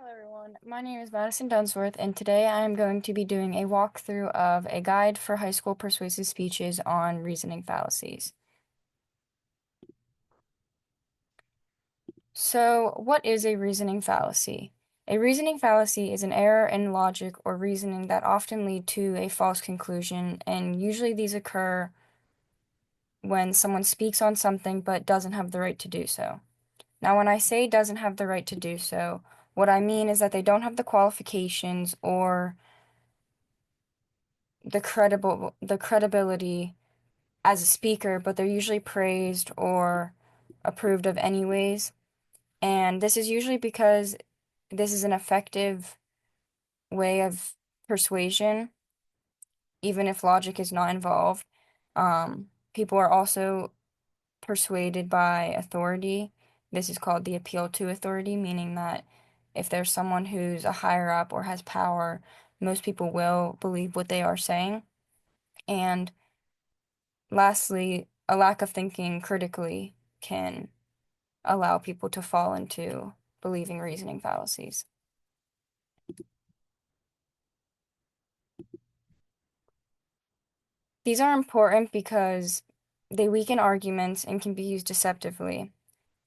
Hello everyone, my name is Madison Dunsworth, and today I am going to be doing a walkthrough of a guide for high school persuasive speeches on reasoning fallacies. So, what is a reasoning fallacy? A reasoning fallacy is an error in logic or reasoning that often lead to a false conclusion, and usually these occur when someone speaks on something but doesn't have the right to do so. Now, when I say doesn't have the right to do so, what I mean is that they don't have the qualifications or the credibility as a speaker, but they're usually praised or approved of anyways. And this is usually because this is an effective way of persuasion, even if logic is not involved. People are also persuaded by authority. This is called the appeal to authority, meaning that if there's someone who's a higher up or has power, most people will believe what they are saying. And lastly, a lack of thinking critically can allow people to fall into believing reasoning fallacies. These are important because they weaken arguments and can be used deceptively.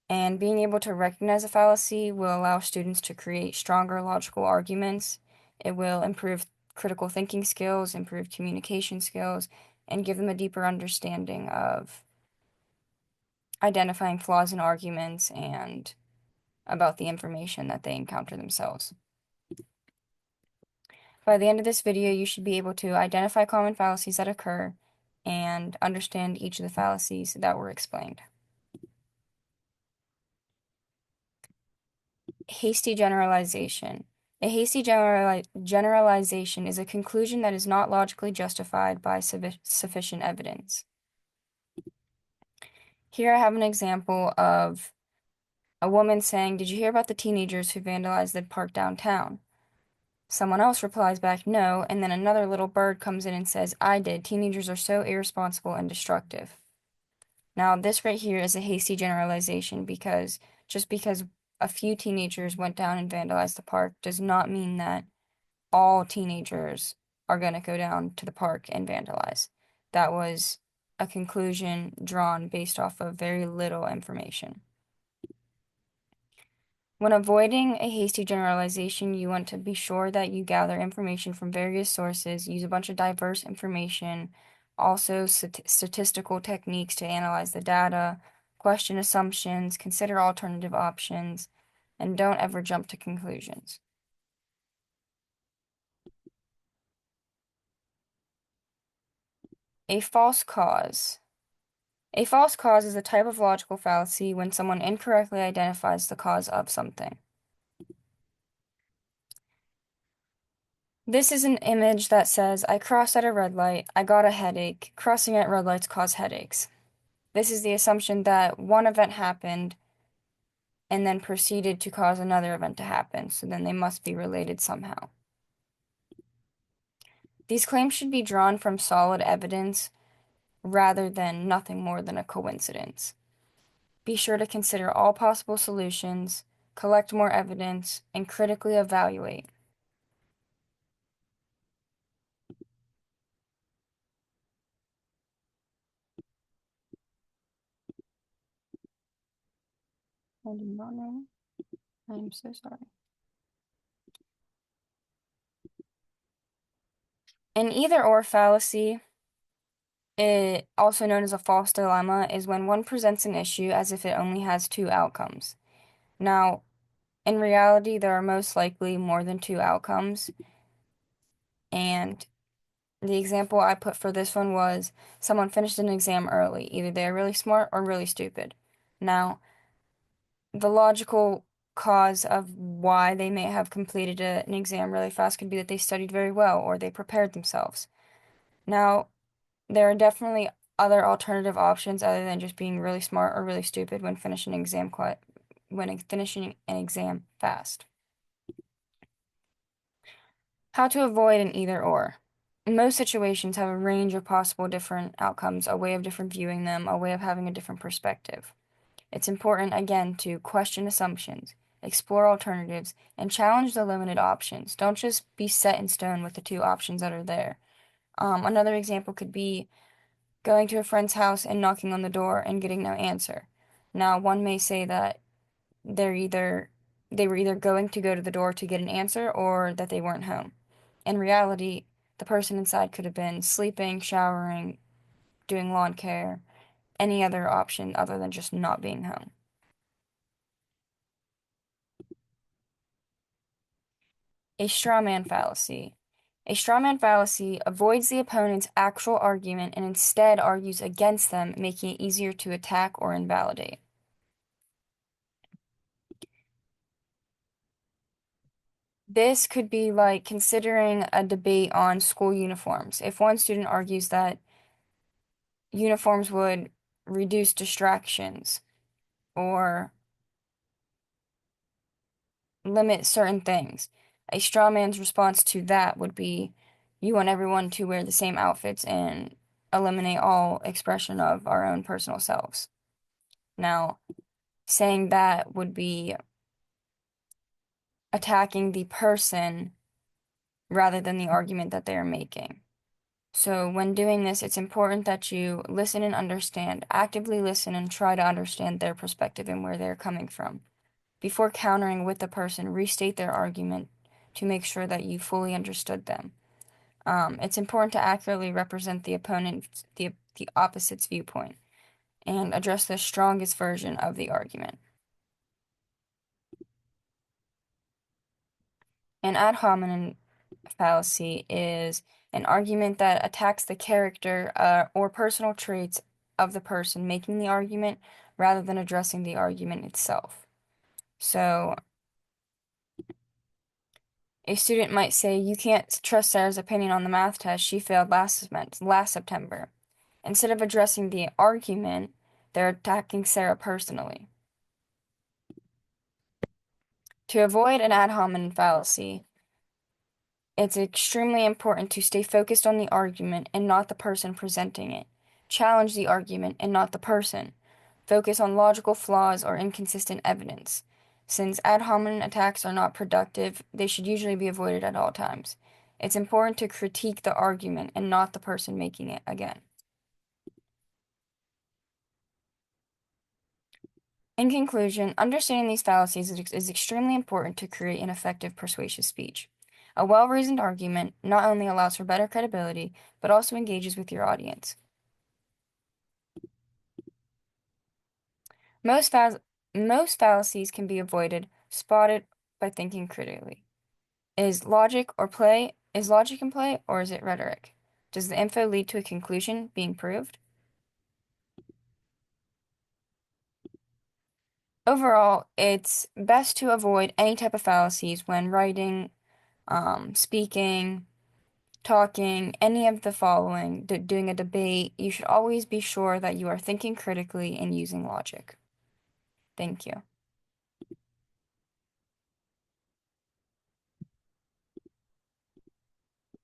And being able to recognize a fallacy will allow students to create stronger logical arguments. It will improve critical thinking skills, improve communication skills, and give them a deeper understanding of identifying flaws in arguments and about the information that they encounter themselves. By the end of this video, you should be able to identify common fallacies that occur and understand each of the fallacies that were explained. Hasty generalization. A hasty generalization is a conclusion that is not logically justified by sufficient evidence. Here I have an example of a woman saying, "Did you hear about the teenagers who vandalized the park downtown?" Someone else replies back, "No," and then another little bird comes in and says, "I did. Teenagers are so irresponsible and destructive." Now, this right here is a hasty generalization because just because a few teenagers went down and vandalized the park does not mean that all teenagers are going to go down to the park and vandalize. That was a conclusion drawn based off of very little information. When avoiding a hasty generalization, you want to be sure that you gather information from various sources, use a bunch of diverse information, also statistical techniques to analyze the data, question assumptions, consider alternative options, and don't ever jump to conclusions. A false cause. A false cause is a type of logical fallacy when someone incorrectly identifies the cause of something. This is an image that says, "I crossed at a red light, I got a headache. Crossing at red lights cause headaches." This is the assumption that one event happened and then proceeded to cause another event to happen, so then they must be related somehow. These claims should be drawn from solid evidence rather than nothing more than a coincidence. Be sure to consider all possible solutions, collect more evidence, and critically evaluate. I do not know. I am so sorry. An either-or fallacy, also known as a false dilemma, is when one presents an issue as if it only has two outcomes. Now, in reality, there are most likely more than two outcomes, and the example I put for this one was someone finished an exam early. Either they're really smart or really stupid. Now, the logical cause of why they may have completed an exam really fast could be that they studied very well or they prepared themselves. Now, there are definitely other alternative options other than just being really smart or really stupid when finishing an exam fast. How to avoid an either/or. Most situations have a range of possible different outcomes, a way of different viewing them, a way of having a different perspective. It's important, again, to question assumptions. explore alternatives, and challenge the limited options. Don't just be set in stone with the two options that are there. Another example could be going to a friend's house and knocking on the door and getting no answer. Now, one may say that they're either they were either going to go to the door to get an answer or that they weren't home. In reality, the person inside could have been sleeping, showering, doing lawn care, any other option other than just not being home. A straw man fallacy. A straw man fallacy avoids the opponent's actual argument and instead argues against them, making it easier to attack or invalidate. This could be like considering a debate on school uniforms. If one student argues that uniforms would reduce distractions or limit certain things, a straw man's response to that would be, you want everyone to wear the same outfits and eliminate all expression of our own personal selves. Now, saying that would be attacking the person rather than the argument that they are making. So, when doing this, it's important that you listen and understand, actively listen and try to understand their perspective and where they're coming from. Before countering with the person, restate their argument to make sure that you fully understood them. It's important to accurately represent the opponent, the opposite's viewpoint, and address the strongest version of the argument. An ad hominem fallacy is an argument that attacks the character or personal traits of the person making the argument rather than addressing the argument itself. So, a student might say, "You can't trust Sarah's opinion on the math test. She failed last September." Instead of addressing the argument, they're attacking Sarah personally. To avoid an ad hominem fallacy, it's extremely important to stay focused on the argument and not the person presenting it. Challenge the argument and not the person. Focus on logical flaws or inconsistent evidence. Since ad hominem attacks are not productive, they should usually be avoided at all times. It's important to critique the argument and not the person making it again. In conclusion, understanding these fallacies is extremely important to create an effective persuasive speech. A well-reasoned argument not only allows for better credibility, but also engages with your audience. Most, fa most fallacies can be avoided, spotted by thinking critically. Is logic in play, or is it rhetoric? Does the info lead to a conclusion being proved? Overall, it's best to avoid any type of fallacies when writing, speaking, talking, any of the following, doing a debate. You should always be sure that you are thinking critically and using logic. Thank you.